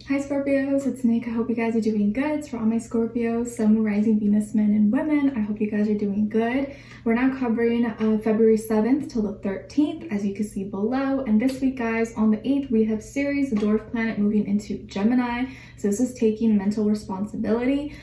Hi Scorpios, it's Nick. I hope you guys are doing good. It's for all my Scorpios, Sun, Rising, Venus, men, and women. I hope you guys are doing good. We're now covering February 7th till the 13th, as you can see below. And this week, guys, on the 8th, we have Ceres, the dwarf planet, moving into Gemini. So this is taking mental responsibility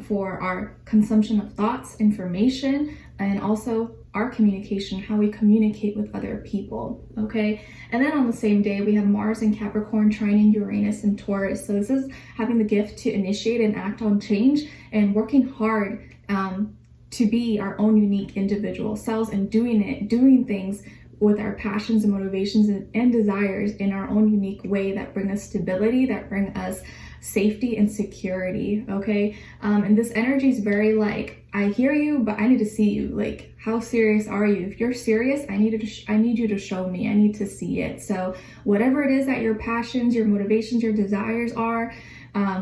for our consumption of thoughts, information, and also our communication, how we communicate with other people, okay? And then on the same day, we have Mars in Capricorn trining Uranus and Taurus. So this is having the gift to initiate and act on change and working hard to be our own unique individual selves and doing things with our passions and motivations and desires in our own unique way that bring us stability, that bring us safety and security, okay? And this energy is very like, I hear you, but I need to see you. Like, how serious are you? If you're serious, I need you to show me. I need to see it. So whatever it is that your passions, your motivations, your desires are,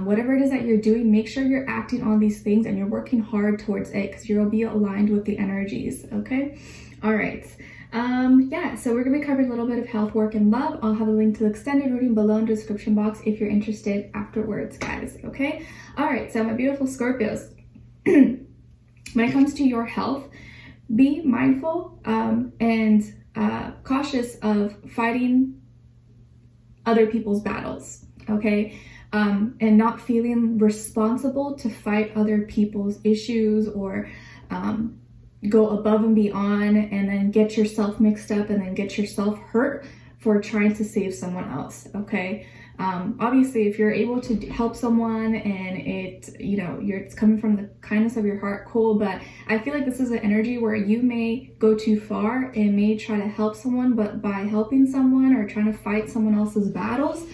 whatever it is that you're doing, make sure you're acting on these things and you're working hard towards it because you'll be aligned with the energies, okay? All right. Yeah, so we're gonna be covering a little bit of health, work, and love. I'll have a link to the extended reading below in the description box if you're interested afterwards, guys, okay? All right, so my beautiful Scorpios, when it comes to your health, be mindful and cautious of fighting other people's battles, okay? And not feeling responsible to fight other people's issues or go above and beyond and then get yourself mixed up and then get yourself hurt for trying to save someone else, okay? Obviously, if you're able to help someone and it's coming from the kindness of your heart, cool, but I feel like this is an energy where you may go too far and may try to help someone, but by helping someone or trying to fight someone else's battles,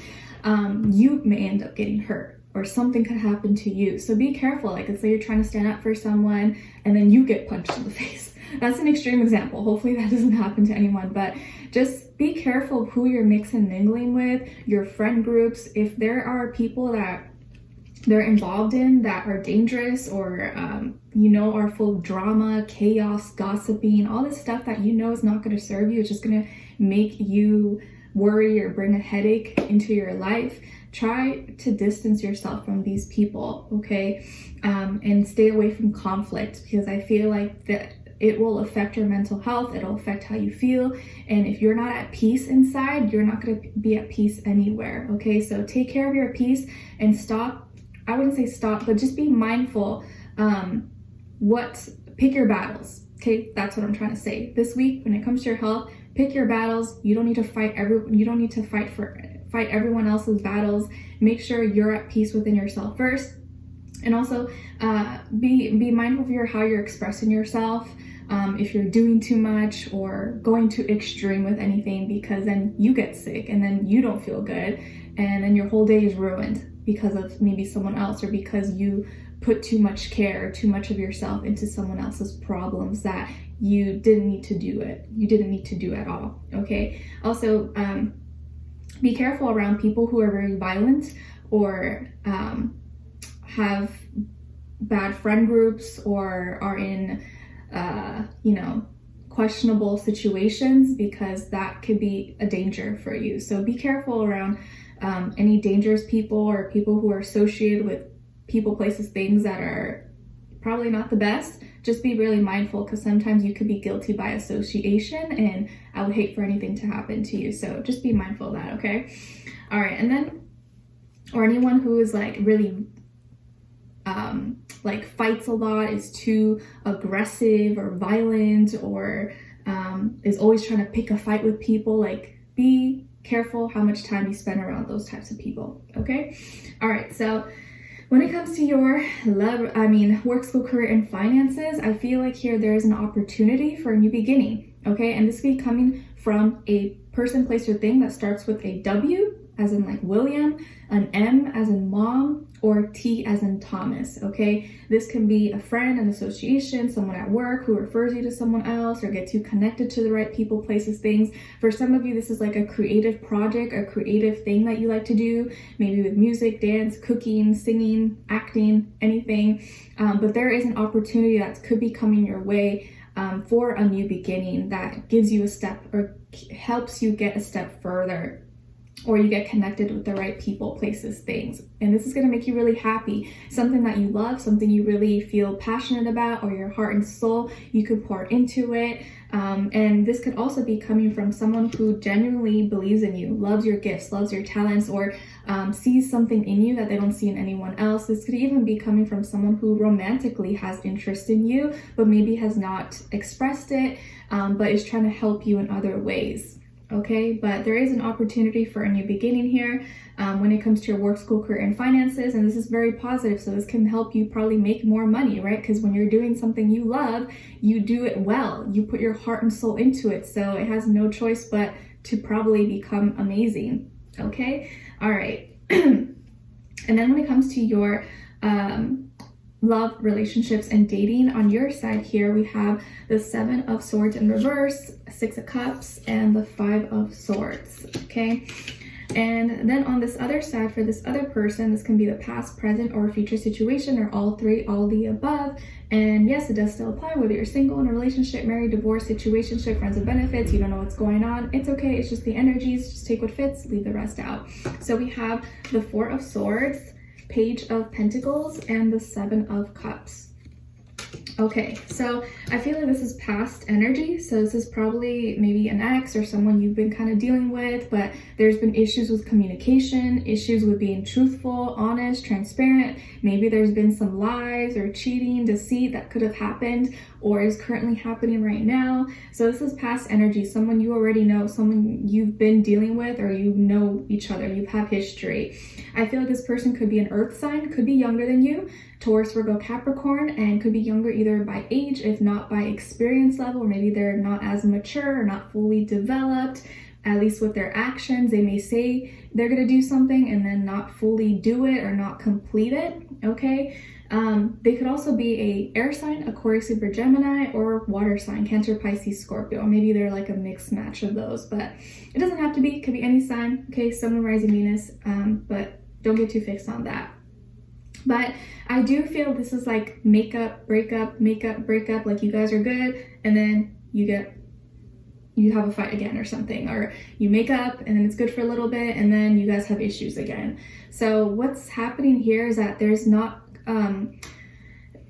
you may end up getting hurt. Or something could happen to you. So be careful. Like, let's say you're trying to stand up for someone and then you get punched in the face. That's an extreme example. Hopefully that doesn't happen to anyone, but just be careful of who you're mixing and mingling with, your friend groups. If there are people that they're involved in that are dangerous or, are full of drama, chaos, gossiping, all this stuff that is not going to serve you, it's just going to make you worry or bring a headache into your life, try to distance yourself from these people, okay? And stay away from conflict, because I feel like that it will affect your mental health, it'll affect how you feel, and if you're not at peace inside, you're not going to be at peace anywhere, okay? So take care of your peace and stop, I wouldn't say stop, but just be mindful, pick your battles, okay? That's what I'm trying to say. This week, when it comes to your health, pick your battles. You don't need to fight everyone else's battles. Make sure you're at peace within yourself first. And also be mindful of how you're expressing yourself. If you're doing too much or going too extreme with anything, because then you get sick and then you don't feel good and then your whole day is ruined because of maybe someone else or because you put too much care, too much of yourself into someone else's problems that you didn't need to do it. You didn't need to do at all, okay? Also, be careful around people who are very violent or have bad friend groups or are in, questionable situations, because that could be a danger for you. So be careful around any dangerous people or people who are associated with people, places, things that are probably not the best. Just be really mindful, because sometimes you could be guilty by association, and I would hate for anything to happen to you. So just be mindful of that, okay? All right, and then, or anyone who is like really fights a lot, is too aggressive or violent, or is always trying to pick a fight with people, like, be careful how much time you spend around those types of people, okay? All right, so when it comes to your work, school, career, and finances, I feel like here there is an opportunity for a new beginning, okay? And this will be coming from a person, place, or thing that starts with a W, as in like William, an M as in mom, or T as in Thomas, okay? This can be a friend, an association, someone at work who refers you to someone else or gets you connected to the right people, places, things. For some of you, this is like a creative project, a creative thing that you like to do, maybe with music, dance, cooking, singing, acting, anything. But there is an opportunity that could be coming your way for a new beginning that gives you a step or helps you get a step further or you get connected with the right people, places, things. And this is going to make you really happy. Something that you love, something you really feel passionate about, or your heart and soul, you could pour into it. And this could also be coming from someone who genuinely believes in you, loves your gifts, loves your talents, or sees something in you that they don't see in anyone else. This could even be coming from someone who romantically has interest in you, but maybe has not expressed it, but is trying to help you in other ways. Okay, but there is an opportunity for a new beginning here when it comes to your work, school, career, and finances, and this is very positive. So this can help you probably make more money, right? Because when you're doing something you love, you do it well. You put your heart and soul into it, so it has no choice but to probably become amazing. Okay, all right. And then when it comes to your love, relationships, and dating, on your side here we have the 7 of Swords in reverse, 6 of Cups, and the 5 of Swords. Okay, and then on this other side, for this other person, this can be the past, present, or future situation, or all three, all the above. And yes, it does still apply whether you're single, in a relationship, married, divorced, situationship, friends with benefits, you don't know what's going on. It's okay, it's just the energies. Just take what fits, leave the rest out. So we have the 4 of Swords, Page of Pentacles, and the 7 of Cups. Okay, so I feel like this is past energy. So this is probably maybe an ex or someone you've been kind of dealing with, but there's been issues with communication, issues with being truthful, honest, transparent. Maybe there's been some lies or cheating, deceit that could have happened or is currently happening right now. So this is past energy, someone you already know, someone you've been dealing with, or you know each other, you have history. I feel like this person could be an earth sign, could be younger than you, Taurus, Virgo, Capricorn, and could be younger either by age, if not by experience level, or maybe they're not as mature or not fully developed, at least with their actions. They may say they're gonna do something and then not fully do it or not complete it, okay? They could also be a air sign, Aquarius, Libra, Gemini, or water sign, Cancer, Pisces, Scorpio. Or maybe they're like a mixed match of those, but it doesn't have to be, it could be any sign, okay? Sun, Moon, Rising, Venus, but don't get too fixed on that. But I do feel this is like makeup, breakup, makeup, breakup, like you guys are good, and then you have a fight again or something, or you make up and then it's good for a little bit and then you guys have issues again. So what's happening here is that there's not,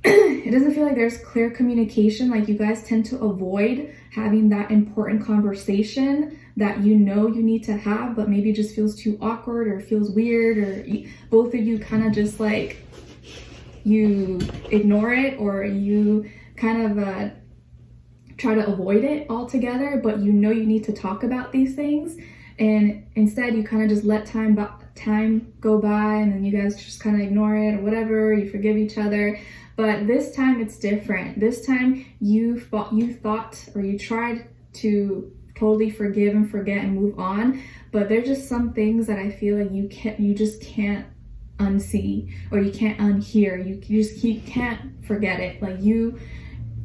it doesn't feel like there's clear communication. Like you guys tend to avoid having that important conversation that you know you need to have, but maybe it just feels too awkward or feels weird, or both of you kind of just like, you ignore it, or you kind of try to avoid it altogether, but you know you need to talk about these things, and instead you kind of just let time go by, and then you guys just kind of ignore it or whatever, you forgive each other. But this time it's different. This time you thought or you tried to totally forgive and forget and move on, but there's just some things that I feel like you just can't unsee, or you can't unhear. You can't forget it. Like you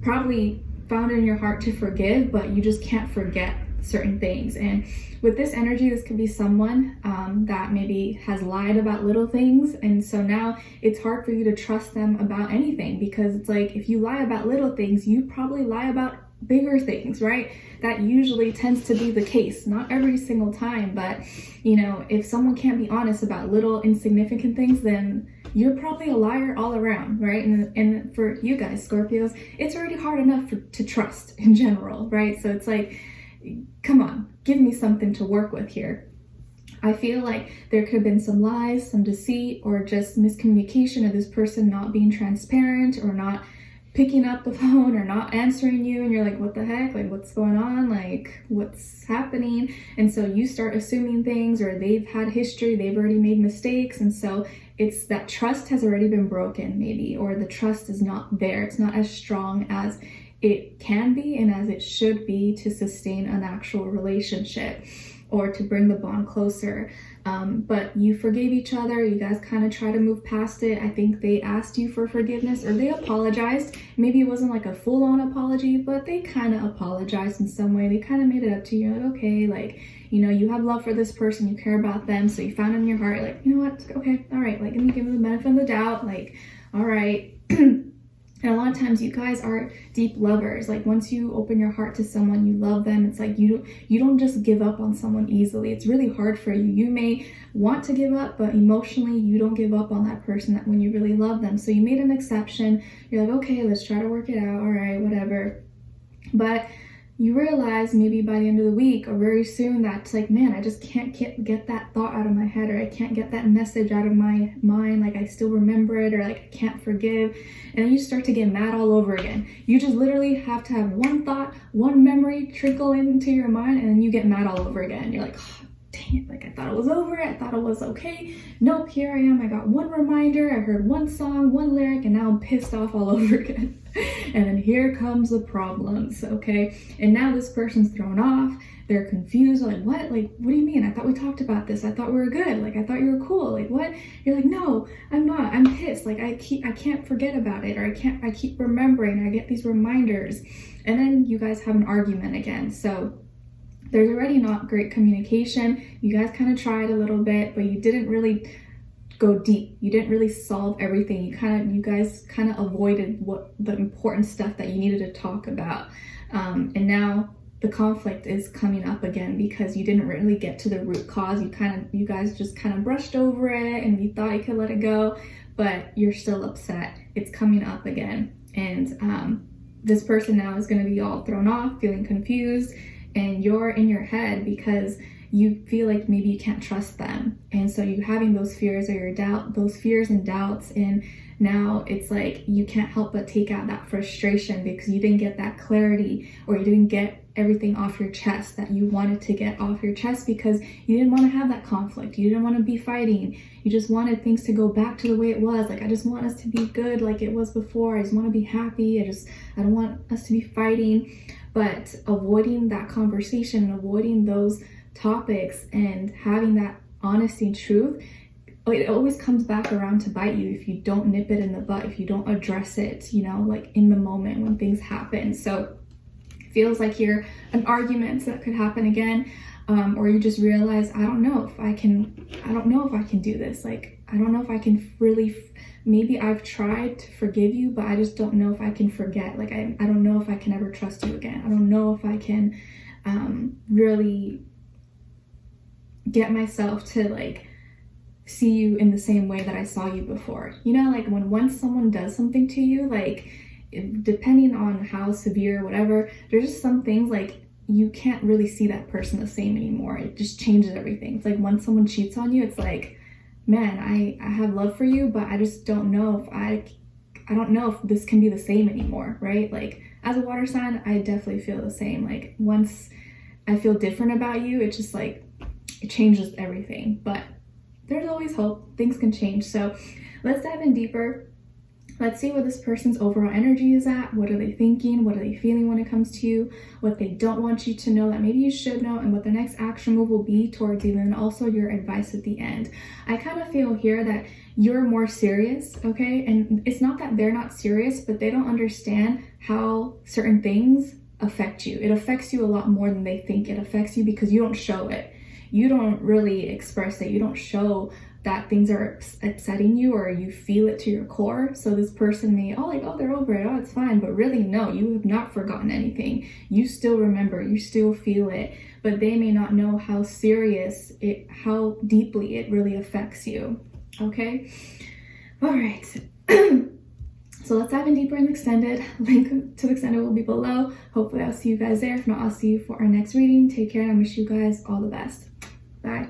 probably found it in your heart to forgive, but you just can't forget certain things. And with this energy, this could be someone that maybe has lied about little things, and so now it's hard for you to trust them about anything, because it's like, if you lie about little things, you probably lie about bigger things, right? That usually tends to be the case, not every single time, but you know, if someone can't be honest about little insignificant things, then you're probably a liar all around, right? And for you guys, Scorpios, it's already hard enough to trust in general, right? So it's like, come on, give me something to work with here. I feel like there could have been some lies, some deceit, or just miscommunication of this person not being transparent, or not picking up the phone, or not answering you, and you're like, what the heck, like what's going on, like what's happening? And so you start assuming things, or they've had history, they've already made mistakes, and so it's that trust has already been broken maybe, or the trust is not there, it's not as strong as it can be and as it should be to sustain an actual relationship or to bring the bond closer. But you forgave each other, you guys kind of try to move past it. I think they asked you for forgiveness, or they apologized. Maybe it wasn't like a full-on apology, but they kind of apologized in some way. They kind of made it up to you, like, okay, like, you know, you have love for this person, you care about them, so you found it in your heart, like, you know what, okay, all right, like, give me the benefit of the doubt, like, all right. And a lot of times you guys are deep lovers. Like once you open your heart to someone, you love them. It's like you don't just give up on someone easily. It's really hard for you. You may want to give up, but emotionally you don't give up on that person that when you really love them. So you made an exception. You're like, okay, let's try to work it out. All right, whatever. But you realize maybe by the end of the week or very soon that's like, man, I just can't get that thought out of my head, or I can't get that message out of my mind. Like I still remember it, or like I can't forgive. And then you start to get mad all over again. You just literally have to have one thought, one memory trickle into your mind, and then you get mad all over again. You're like, oh, dang it, like I thought it was over, I thought it was okay. Nope, here I am, I got one reminder, I heard one song, one lyric, and now I'm pissed off all over again. And then here comes the problems, okay? And now this person's thrown off, they're confused, like, what do you mean? I thought we talked about this, I thought we were good, like I thought you were cool, like what? You're like, no, I'm not, I'm pissed, like I can't forget about it, or I keep remembering, I get these reminders. And then you guys have an argument again. So there's already not great communication. You guys kind of tried a little bit, but you didn't really go deep. You didn't really solve everything. You guys kind of avoided what the important stuff that you needed to talk about. And now the conflict is coming up again because you didn't really get to the root cause. You guys just kind of brushed over it and you thought you could let it go, but you're still upset. It's coming up again. And this person now is going to be all thrown off, feeling confused, and you're in your head because you feel like maybe you can't trust them. And so you're having those fears those fears and doubts. And now it's like you can't help but take out that frustration because you didn't get that clarity, or you didn't get everything off your chest that you wanted to get off your chest because you didn't want to have that conflict. You didn't want to be fighting. You just wanted things to go back to the way it was. Like, I just want us to be good like it was before. I just want to be happy. I don't want us to be fighting. But avoiding that conversation and avoiding those topics and having that honesty and truth, it always comes back around to bite you if you don't nip it in the butt, if you don't address it, like in the moment when things happen. So it feels like you're an argument that could happen again, or you just realize, I don't know if I can do this. Like, I don't know if I can really, maybe I've tried to forgive you, but I just don't know if I can forget. Like, I don't know if I can ever trust you again. I don't know if I can really get myself to like see you in the same way that I saw you before. Like when once someone does something to you, like depending on how severe or whatever, there's just some things like you can't really see that person the same anymore. It just changes everything. It's like when someone cheats on you, it's like, man, I have love for you, but I just don't know if I don't know if this can be the same anymore, right? Like as a water sign, I definitely feel the same. Like once I feel different about you, it's just like, it changes everything. But there's always hope. Things can change. So let's dive in deeper. Let's see where this person's overall energy is at. What are they thinking? What are they feeling when it comes to you? What they don't want you to know that maybe you should know, and what the next action move will be towards you, and also your advice at the end. I kind of feel here that you're more serious, okay? And it's not that they're not serious, but they don't understand how certain things affect you. It affects you a lot more than they think it affects you because you don't show it. You don't really express it. You don't show that things are upsetting you, or you feel it to your core. So this person may, they're over it, it's fine. But really, no, you have not forgotten anything. You still remember, you still feel it, but they may not know how how deeply it really affects you, okay? All right. So let's dive in deeper in the extended. Link to the extended will be below. Hopefully I'll see you guys there. If not, I'll see you for our next reading. Take care, and I wish you guys all the best. Bye.